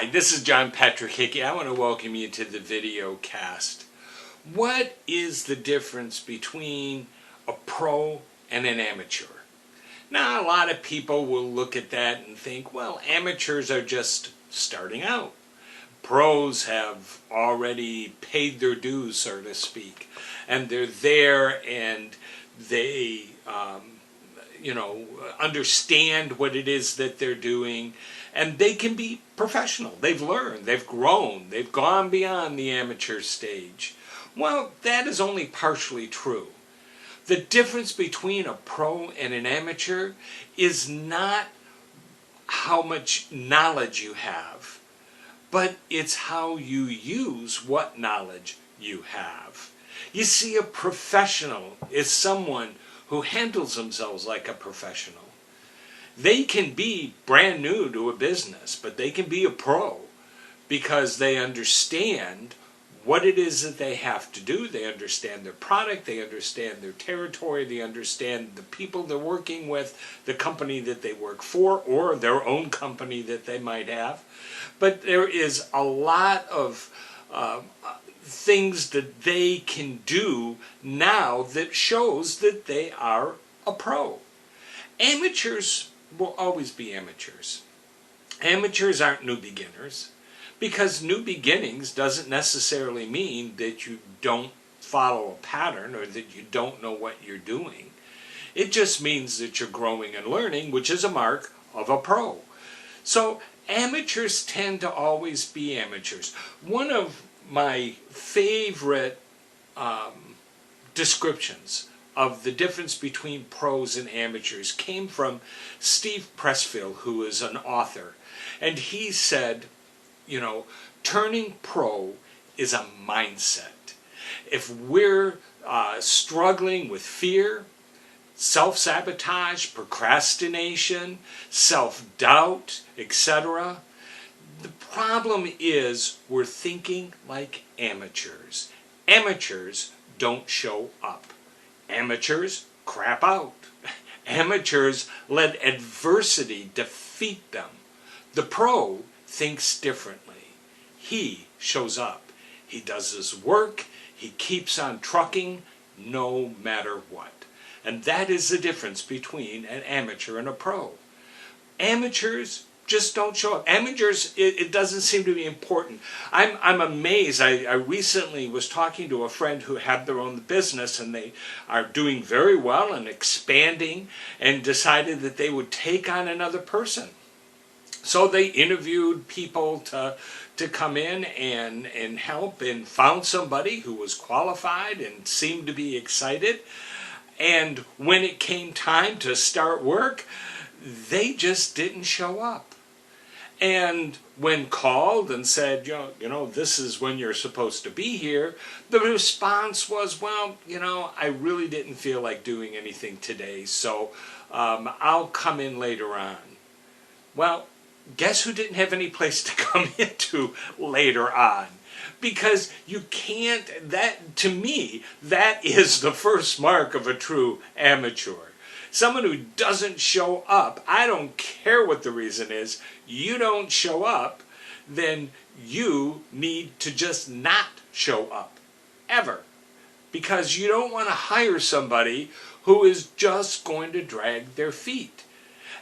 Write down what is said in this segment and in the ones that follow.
Hi, this is John Patrick Hickey. I want to welcome you to the video cast. What is the difference between a pro and an amateur? Now, a lot of people will look at that and think, well, amateurs are just starting out. Pros have already paid their dues, so to speak, and they're there and they understand what it is that they're doing, and they can be professional. They've learned, they've grown, they've gone beyond the amateur stage. Well, that is only partially true. The difference between a pro and an amateur is not how much knowledge you have, but it's how you use what knowledge you have. You see, a professional is someone who handles themselves like a professional. They can be brand new to a business, but they can be a pro because they understand what it is that they have to do. They understand their product, they understand their territory, they understand the people they're working with, the company that they work for, or their own company that they might have. But there is a lot of things that they can do now that shows that they are a pro. Amateurs will always be amateurs. Amateurs aren't new beginners, because new beginnings doesn't necessarily mean that you don't follow a pattern or that you don't know what you're doing. It just means that you're growing and learning, which is a mark of a pro. So amateurs tend to always be amateurs. One of my favorite descriptions of the difference between pros and amateurs came from Steve Pressfield, who is an author. And he said, turning pro is a mindset. If we're struggling with fear, self-sabotage, procrastination, self-doubt, etc., the problem is we're thinking like amateurs. Amateurs don't show up. Amateurs crap out. Amateurs let adversity defeat them. The pro thinks differently. He shows up. He does his work. He keeps on trucking no matter what. And that is the difference between an amateur and a pro. Amateurs just don't show up. Amateurs, it doesn't seem to be important. I'm amazed. I recently was talking to a friend who had their own business, and they are doing very well and expanding, and decided that they would take on another person. So they interviewed people to come in and help, and found somebody who was qualified and seemed to be excited. And when it came time to start work, they just didn't show up. And when called and said, this is when you're supposed to be here, the response was, well, I really didn't feel like doing anything today, so I'll come in later on. Well, guess who didn't have any place to come into later on? Because you can't, to me, that is the first mark of a true amateur. Someone who doesn't show up, I don't care what the reason is, you don't show up, then you need to just not show up, ever. Because you don't want to hire somebody who is just going to drag their feet.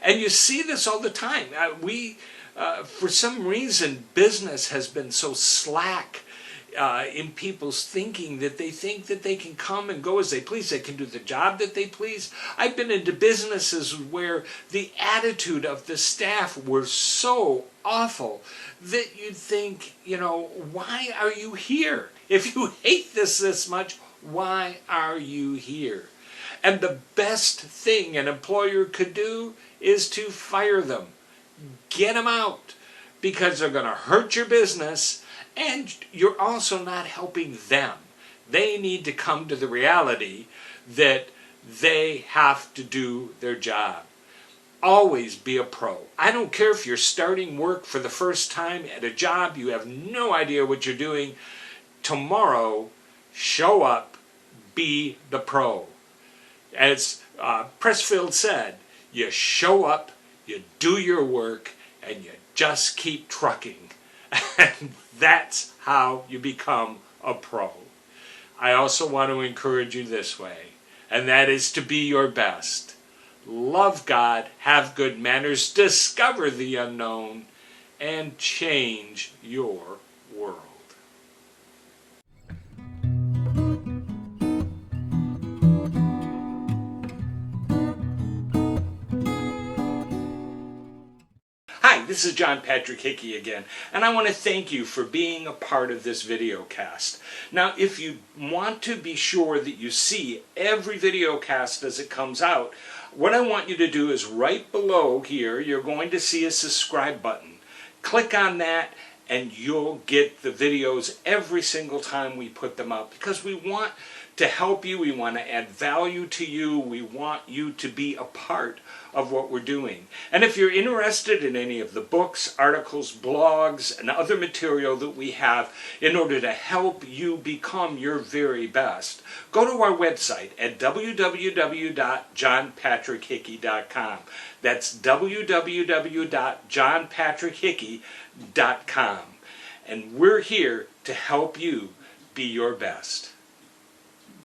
And you see this all the time. For some reason, business has been so slack in people's thinking that they think that they can come and go as they please. They can do the job that they please. I've been into businesses where the attitude of the staff were so awful that you'd think, why are you here? If you hate this much, why are you here? And the best thing an employer could do is to fire them. Get them out, because they're going to hurt your business, and you're also not helping them. They need to come to the reality that they have to do their job. Always be a pro. I don't care if you're starting work for the first time at a job, you have no idea what you're doing. Tomorrow, show up, be the pro. As Pressfield said, you show up, you do your work, and you just keep trucking. And that's how you become a pro. I also want to encourage you this way, and that is to be your best. Love God, have good manners, discover the unknown, and change your world. Hi, this is John Patrick Hickey again, and I want to thank you for being a part of this video cast. Now, if you want to be sure that you see every video cast as it comes out, what I want you to do is right below here, you're going to see a subscribe button. Click on that and you'll get the videos every single time we put them up, because we want to help you, we want to add value to you, we want you to be a part of what we're doing. And if you're interested in any of the books, articles, blogs, and other material that we have in order to help you become your very best, go to our website at www.johnpatrickhickey.com. That's www.johnpatrickhickey.com. And we're here to help you be your best.